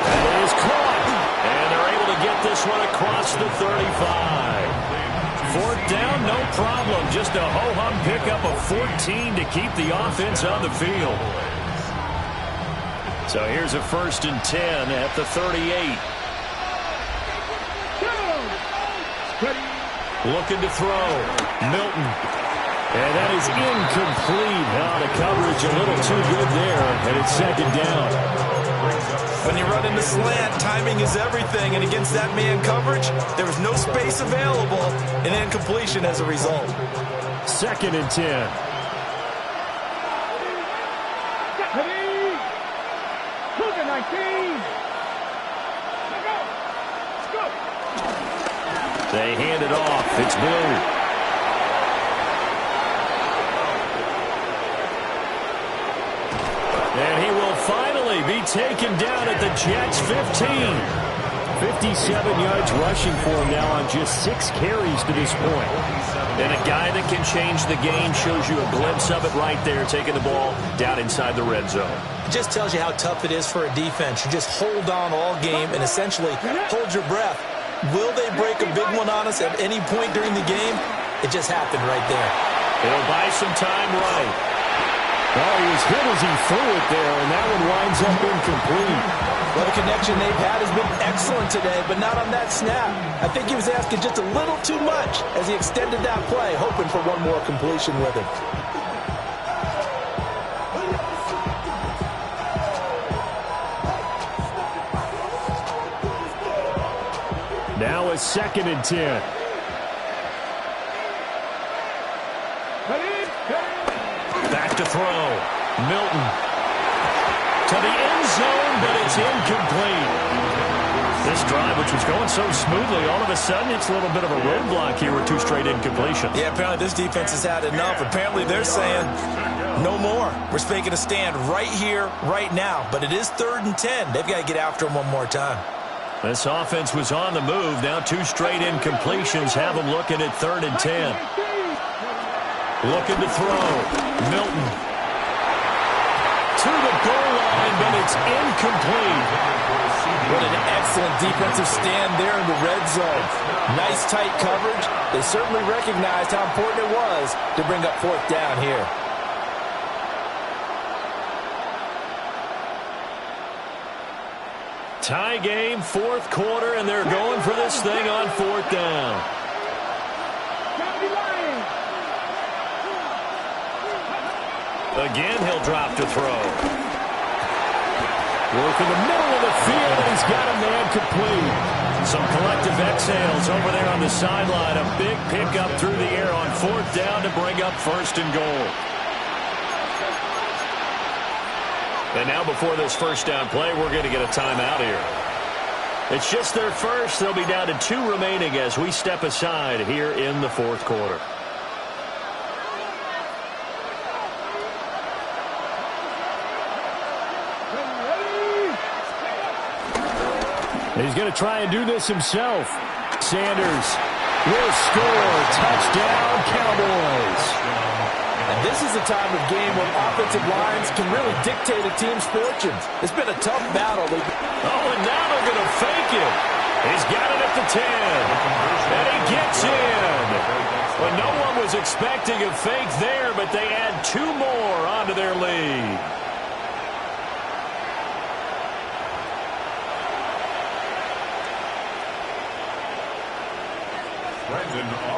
A: That is caught. And they're able to get this one across the 35. 4th down, no problem. Just a ho-hum pickup of 14 to keep the offense on the field. So here's a 1st and 10 at the 38. Looking to throw. Milton. And that is incomplete. Now the coverage a little too good there, and it's 2nd down.
B: When you run into slant, timing is everything, and against that man coverage, there was no space available, and incompletion as a result.
A: 2nd and 10. They hand it off. It's Blue. And he will finally be taken down at the Jets' 15. 57 yards rushing for him now on just 6 carries to this point. And a guy that can change the game, shows you a glimpse of it right there, taking the ball down inside the red zone.
B: It just tells you how tough it is for a defense. You just hold on all game and essentially hold your breath. Will they break a big one on us at any point during the game? It just happened right there.
A: It'll buy some time right. Well, he was hit as he threw it there, and that one winds up incomplete.
B: Well, the connection they've had has been excellent today, but not on that snap. I think he was asking just a little too much as he extended that play, hoping for one more completion with it.
A: Now a 2nd and 10. Back to throw. Milton. To the end zone, but it's incomplete. This drive, which was going so smoothly, all of a sudden it's a little bit of a roadblock here with 2 straight incompletions.
B: Yeah, apparently this defense has had enough. Apparently they're saying no more. We're making a stand right here, right now. But it is 3rd and 10. They've got to get after him one more time.
A: This offense was on the move. Now 2 straight incompletions have them looking at 3rd and 10. Looking to throw. Milton. To the goal line, but it's incomplete.
B: What an excellent defensive stand there in the red zone. Nice tight coverage. They certainly recognized how important it was to bring up 4th down here.
A: Tie game, 4th quarter, and they're going for this thing on 4th down. Again, he'll drop to throw. Work in the middle of the field, and he's got a man complete. Some collective exhales over there on the sideline. A big pickup through the air on 4th down to bring up 1st and goal. And now before this 1st down play, we're going to get a timeout here. It's just their first. They'll be down to 2 remaining as we step aside here in the 4th quarter. He's going to try and do this himself. Sanders will score. Touchdown, Cowboys.
B: And this is a time of game where offensive lines can really dictate a team's fortunes. It's been a tough battle.
A: Oh, and now they're going to fake it. He's got it at the 10. And he gets in. Well, no one was expecting a fake there, but they add 2 more onto their lead.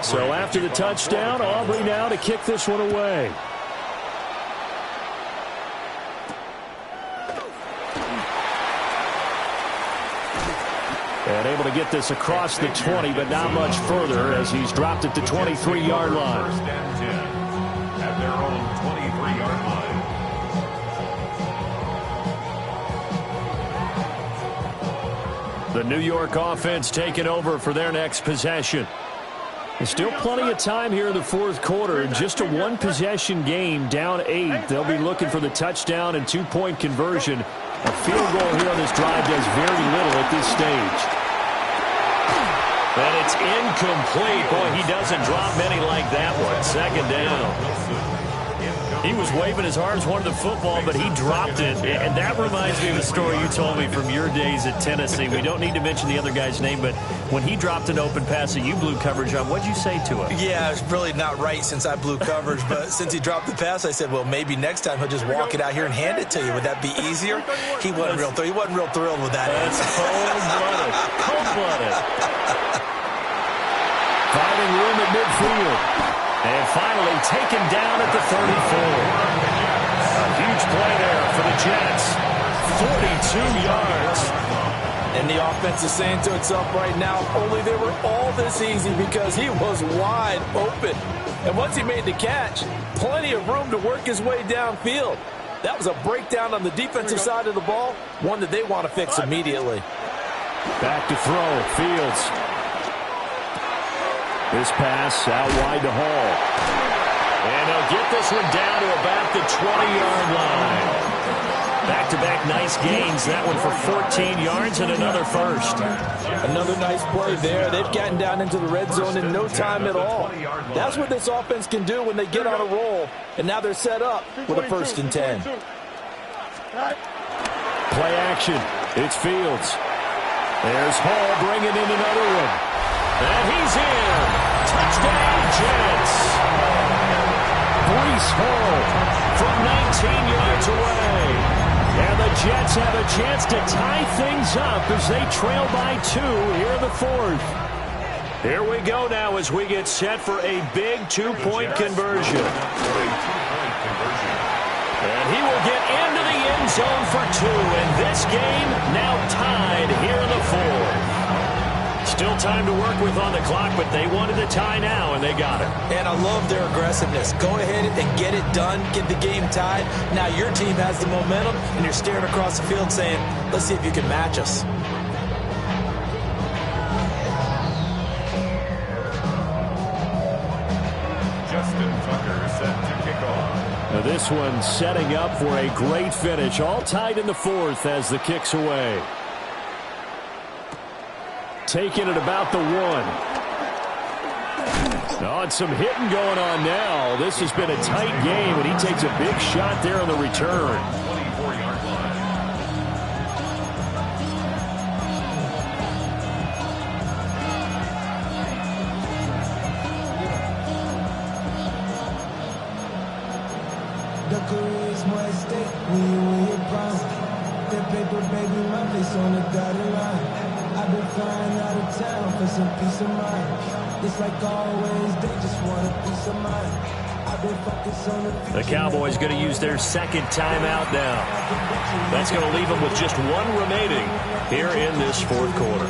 A: So after the touchdown, Aubrey now to kick this one away. And able to get this across the 20, but not much further as he's dropped it to 23-yard line.
C: First and 10 at their own 23-yard line.
A: The New York offense taking over for their next possession. There's still plenty of time here in the fourth quarter. Just a one-possession game, down 8. They'll be looking for the touchdown and two-point conversion. A field goal here on this drive does very little at this stage. And it's incomplete. Boy, he doesn't drop many like that one. Second down. He was waving his arms, wanted the football, but he dropped it. And that reminds me of a story you told me from your days at Tennessee. We don't need to mention the other guy's name, but when he dropped an open pass that you blew coverage on, what'd you say to him?
B: Yeah, it's really not right since I blew coverage, but since he dropped the pass, I said, well, maybe next time he'll just walk it out here and hand it to you. Would that be easier? He wasn't real thrilled with that.
A: That's cold-blooded. Cold-blooded. Finding room at midfield. And finally taken down at the 34. A huge play there for the Jets. 42 yards.
B: And the offense is saying to itself right now, only they were all this easy because he was wide open. And once he made the catch, plenty of room to work his way downfield. That was a breakdown on the defensive side of the ball, one that they want to fix immediately.
A: Back to throw, Fields. This pass out wide to Hall. And they'll get this one down to about the 20-yard line. Back-to-back nice gains. That one for 14 yards and another first.
B: Another nice play there. They've gotten down into the red zone in no time at all. That's what this offense can do when they get on a roll. And now they're set up with a 1st and 10.
A: Play action. It's Fields. There's Hall bringing in another one. And he's in. Touchdown, Jets. Breece Hall from 19 yards away. And the Jets have a chance to tie things up as they trail by 2 here in the fourth. Here we go now as we get set for a big two-point conversion. And he will get into the end zone for 2. And this game now tied here in the fourth. Still time to work with on the clock, but they wanted a tie now, and they got it.
B: And I love their aggressiveness. Go ahead and get it done, get the game tied. Now your team has the momentum, and you're staring across the field saying, let's see if you can match us.
C: Justin Tucker set to kick off.
A: Now this one setting up for a great finish. All tied in the fourth as the kick's away. Taking it about the 1. Oh, and some hitting going on now. This has been a tight game, and he takes a big shot there on the return.
C: 24-yard line.
F: The career is more at stake when you win your prime. That paper, baby, my face on the dotted line. I've been flying out of town for some peace of mind. It's like always, they just want a peace of mind. I've been focused on the
A: Cowboys going to use their second timeout now. That's going to leave them with just 1 remaining here in this fourth quarter.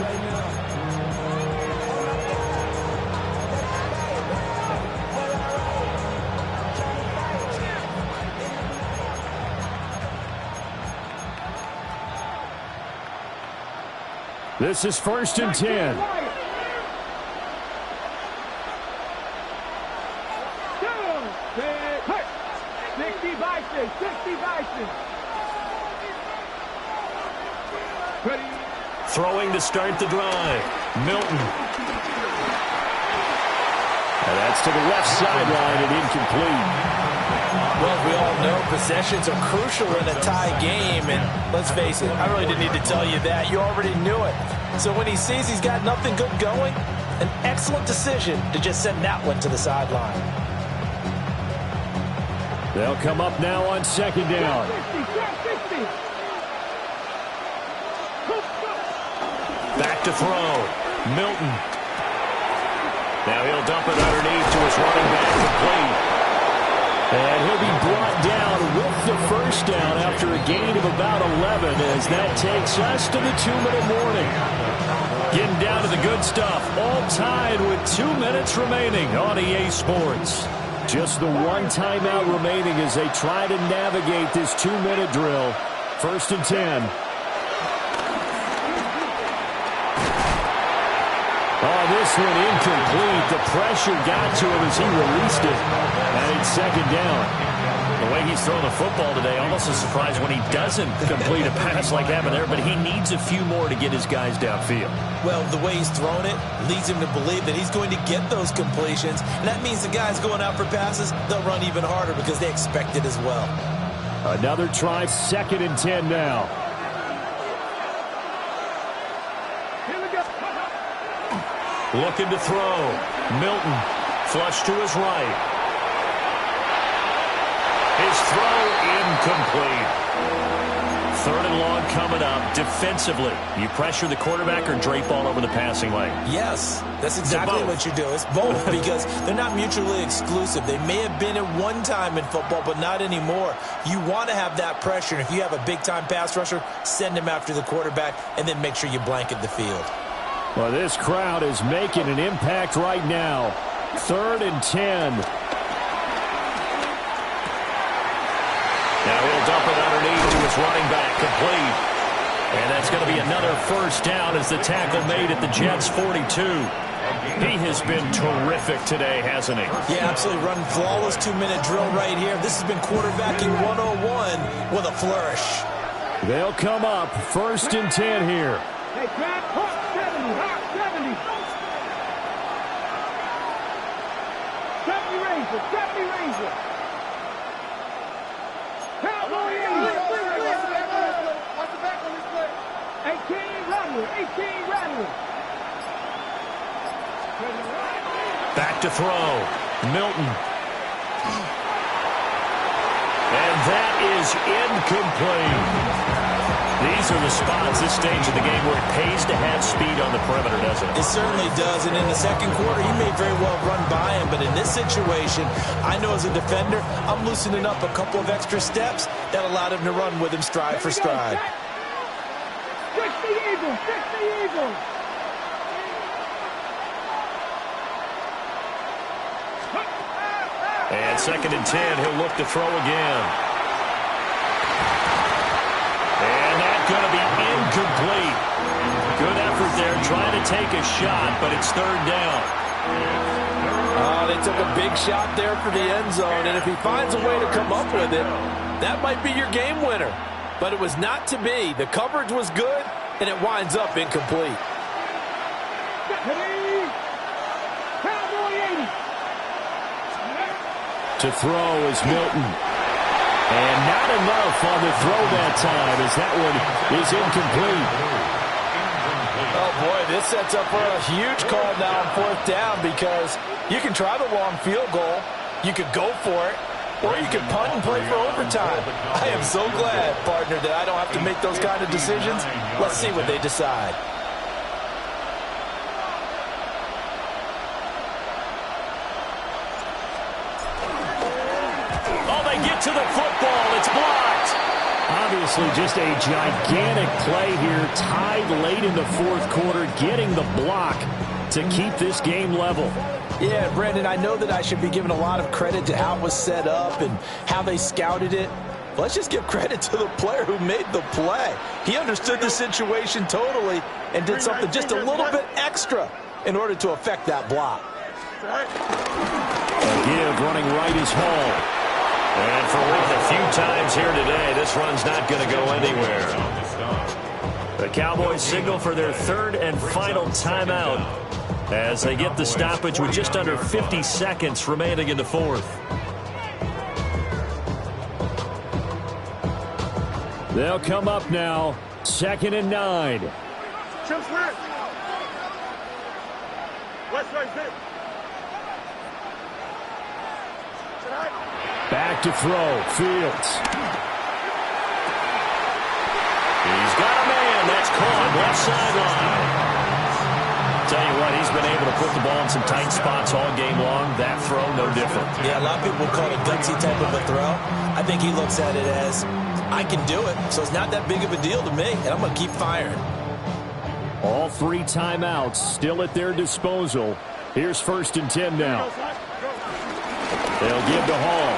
A: This is 1st and 10. Throwing to start the drive. Milton. And that's to the left sideline and incomplete.
B: Well, we all know possessions are crucial in a tie game, and let's face it, I really didn't need to tell you that. You already knew it. So when he sees he's got nothing good going, an excellent decision to just send that one to the sideline.
A: They'll come up now on 2nd down. Back to throw. Milton. Now he'll dump it underneath to his running back complete. And he'll be brought down with the first down after a gain of about 11 as that takes us to the 2-minute warning. Getting down to the good stuff. All tied with 2 minutes remaining on EA Sports. Just the one timeout remaining as they try to navigate this 2-minute drill. 1st and 10. Oh, this one incomplete. The pressure got to him as he released it. And it's 2nd down.
C: The way he's throwing the football today, almost a surprise when he doesn't complete a pass like happened there, but he needs a few more to get his guys downfield.
B: Well, the way he's thrown it leads him to believe that he's going to get those completions, and that means the guys going out for passes, they'll run even harder because they expect it as well.
A: Another try, 2nd and 10 now.
C: Looking to throw. Milton, flush to his right. His throw incomplete. 3rd and long coming up. Defensively, you pressure the quarterback or drape all over the passing lane?
B: Yes, that's exactly what you do. It's both because they're not mutually exclusive. They may have been at one time in football, but not anymore. You want to have that pressure. And if you have a big-time pass rusher, send him after the quarterback and then make sure you blanket the field.
A: Well, this crowd is making an impact right now. 3rd and 10.
C: Now he'll dump it underneath to his running back, complete. And that's going to be another 1st down as the tackle made at the Jets' 42. He has been terrific today, hasn't he?
B: Yeah, absolutely. Running flawless 2-minute drill right here. This has been quarterbacking 101 with a flourish.
A: They'll come up 1st and 10 here.
E: Hey, Brad, 70. 70 Razor. Cowboy 18 Rattler.
C: Back to throw. Milton. And that is incomplete. These are the spots, this stage of the game, where it pays to have speed on the perimeter, doesn't it?
B: It certainly does, and in the 2nd quarter, he may very well run by him, but in this situation, I know as a defender, I'm loosening up a couple of extra steps that allowed him to run with him stride for stride.
E: 60 Eagles.
C: And 2nd and 10, he'll look to throw again. And that's going to be incomplete. Good effort there, trying to take a shot, but it's 3rd down.
B: They took a big shot there for the end zone, and if he finds a way to come up with it, that might be your game winner. But it was not to be. The coverage was good, and it winds up incomplete.
A: To throw is Milton. And not enough on the throw that time as that one is incomplete.
B: Oh, boy, this sets up for a huge call now on 4th down because you can try the long field goal, you could go for it, or you could punt and play for overtime. I am so glad, partner, that I don't have to make those kind of decisions. Let's see what they decide.
C: To the football, it's blocked.
A: Obviously just a gigantic play here, tied late in the 4th quarter, getting the block to keep this game level.
B: Yeah, Brandon, I know that I should be giving a lot of credit to how it was set up and how they scouted it. Let's just give credit to the player who made the play. He understood the situation totally and did something just a little bit extra in order to affect that block.
A: A give running right is Hall.
C: And for one of the few times here today, this run's not going to go anywhere. The Cowboys signal for their 3rd and final timeout as they get the stoppage with just under 50 seconds remaining in the 4th.
A: They'll come up now, 2nd and 9. Back to throw, Fields.
C: He's got a man. That's caught left sideline. Tell you what, he's been able to put the ball in some tight spots all game long. That throw, no different.
B: Yeah, a lot of people would call it a gutsy type of a throw. I think he looks at it as, I can do it, so it's not that big of a deal to me, and I'm going to keep firing.
A: All 3 timeouts still at their disposal. Here's 1st and 10 now. They'll give to Hall.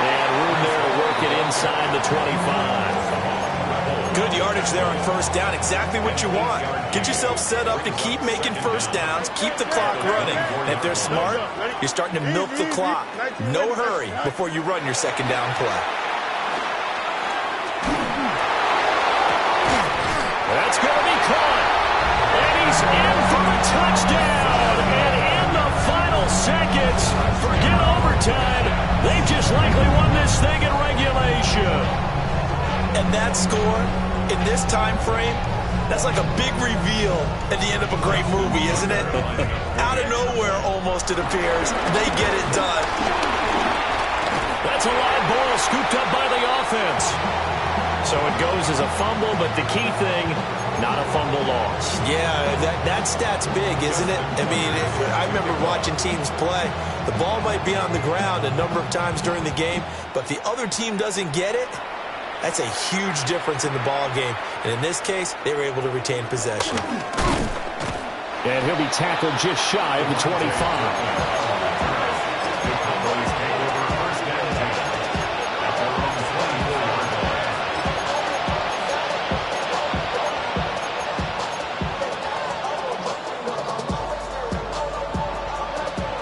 C: And room there to work it inside the 25.
B: Good yardage there on 1st down. Exactly what you want. Get yourself set up to keep making 1st downs, keep the clock running. And if they're smart, you're starting to milk the clock. No hurry before you run your 2nd down play.
C: That's going to be caught. And he's in for a touchdown. And in the final seconds, forget overtime. They've just likely won this thing in regulation.
B: And that score, in this time frame, that's like a big reveal at the end of a great movie, isn't it? Out of nowhere, almost, it appears. They get it done.
C: That's a live ball scooped up by the offense. So it goes as a fumble, but the key thing, not a fumble loss.
B: Yeah, that stat's big, isn't it? I mean, I remember watching teams play. The ball might be on the ground a number of times during the game, but if the other team doesn't get it, that's a huge difference in the ball game. And in this case, they were able to retain possession.
A: And he'll be tackled just shy of the 25.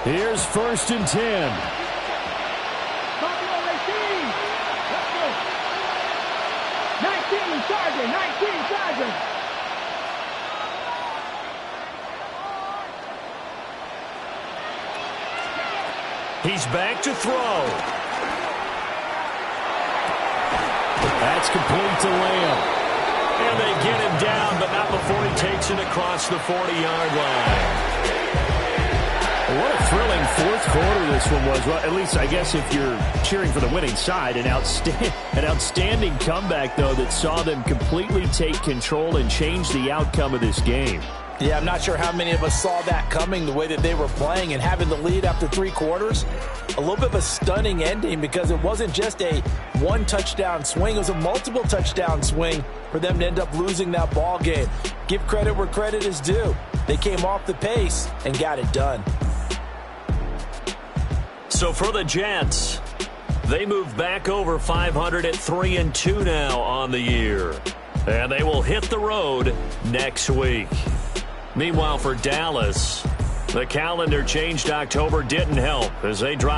A: Here's 1st and 10.
E: Buffalo 18. Let's go. 19 Charger. 19 Charger.
C: He's back to throw.
A: That's complete to Lamb.
C: And they get him down, but not before he takes it across the 40-yard line.
A: What a thrilling 4th quarter this one was. Well, at least I guess if you're cheering for the winning side, an outstanding comeback, though, that saw them completely take control and change the outcome of this game.
B: Yeah, I'm not sure how many of us saw that coming, the way that they were playing and having the lead after 3 quarters. A little bit of a stunning ending because it wasn't just a 1-touchdown swing. It was a multiple touchdown swing for them to end up losing that ball game. Give credit where credit is due. They came off the pace and got it done.
C: So for the Jets, they move back over 500 at 3-2 now on the year. And they will hit the road next week. Meanwhile, for Dallas, the calendar changed October didn't help as they dropped